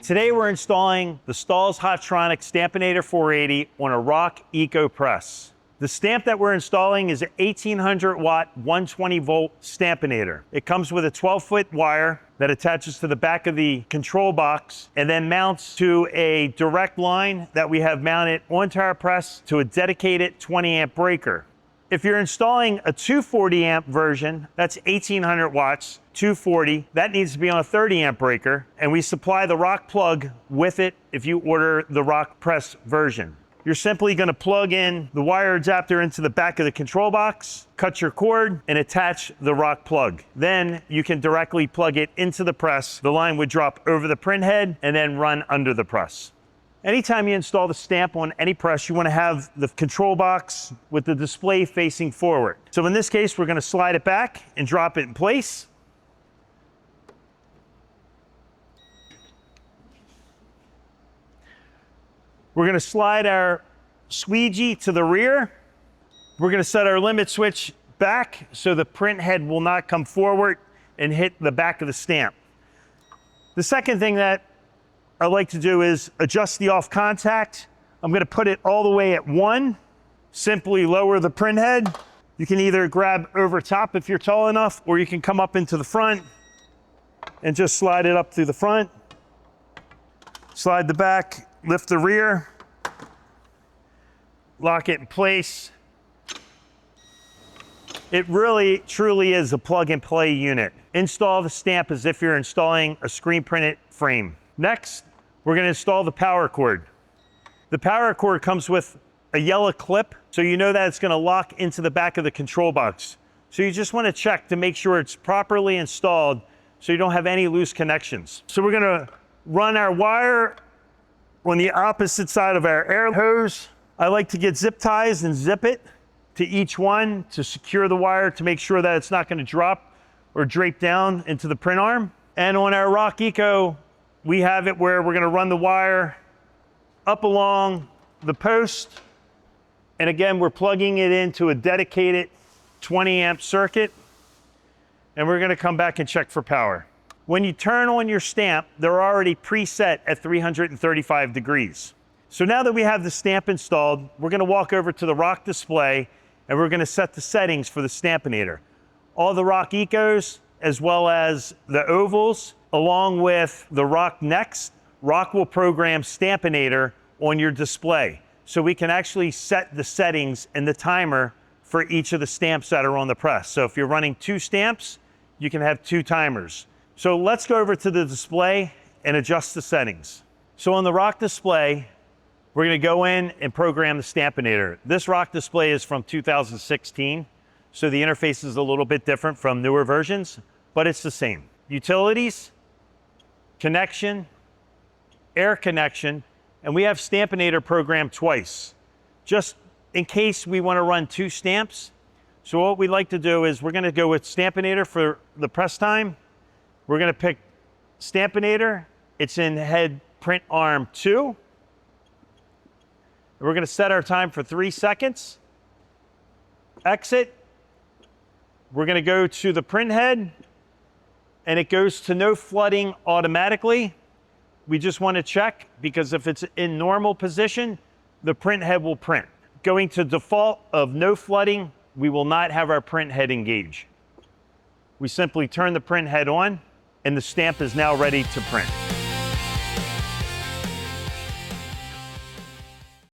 Today we're installing the Stahls Hotronix Stampinator 480 on a ROQ Eco press. The stamp that we're installing is an 1800 watt 120 volt Stampinator. It comes with a 12-foot wire that attaches to the back of the control box and then mounts to a direct line that we have mounted onto our press to a dedicated 20 amp breaker. If you're installing a 240 amp version, that's 1800 watts, 240, that needs to be on a 30 amp breaker, and we supply the ROQ plug with it if you order the ROQ press version. You're simply going to plug in the wire adapter into the back of the control box, cut your cord, and attach the ROQ plug. Then you can directly plug it into the press. The line would drop over the print head and then run under the press. Anytime you install the stamp on any press, you want to have the control box with the display facing forward. So in this case, we're going to slide it back and drop it in place. We're going to slide our squeegee to the rear. We're going to set our limit switch back so the print head will not come forward and hit the back of the stamp. The second thing that I like to do is adjust the off contact. I'm going to put it all the way at 1. Simply lower the print head. You can either grab over top if you're tall enough, or you can come up into the front and just slide it up through the front. Slide the back, lift the rear, lock it in place. It really, truly is a plug and play unit. Install the stamp as if you're installing a screen printed frame. Next, we're going to install the power cord. The power cord comes with a yellow clip, so you know that it's going to lock into the back of the control box. So you just want to check to make sure it's properly installed so you don't have any loose connections. So we're going to run our wire on the opposite side of our air hose. I like to get zip ties and zip it to each one to secure the wire to make sure that it's not going to drop or drape down into the print arm. And on our ROQ Eco, we have it where we're going to run the wire up along the post. And again, we're plugging it into a dedicated 20 amp circuit. And we're going to come back and check for power. When you turn on your stamp, they're already preset at 335 degrees. So now that we have the stamp installed, we're going to walk over to the ROQ display and we're going to set the settings for the Stampinator. All the ROQ Ecos, as well as the ovals, along with the ROQ Next, ROQ will program Stampinator on your display. So we can actually set the settings and the timer for each of the stamps that are on the press. So if you're running 2 stamps, you can have 2 timers. So let's go over to the display and adjust the settings. So on the ROQ display, we're going to go in and program the Stampinator. This ROQ display is from 2016, so the interface is a little bit different from newer versions, but it's the same. Utilities, connection, air connection, and we have Stampinator programmed twice, just in case we want to run 2 stamps. So what we'd like to do is we're going to go with Stampinator for the press time. We're going to pick Stampinator. It's in head print arm 2. We're going to set our time for 3 seconds. Exit. We're going to go to the print head, and it goes to no flooding automatically. We just want to check, because if it's in normal position, the print head will print. Going to default of no flooding, we will not have our print head engage. We simply turn the print head on, and the stamp is now ready to print.